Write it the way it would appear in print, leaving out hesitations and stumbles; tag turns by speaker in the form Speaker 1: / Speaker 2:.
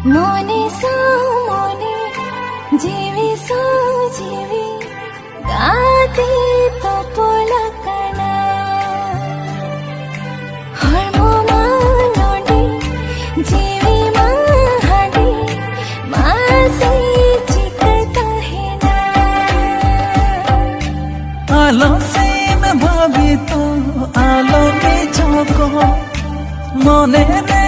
Speaker 1: মনে মনে জীবি জীবি গাতে তো পলকনা হরমোমানডি জীবি মাহাডি মাসি চিকতা হেনা
Speaker 2: आलो से मैं भाभी तो आलो में झोंको मने रे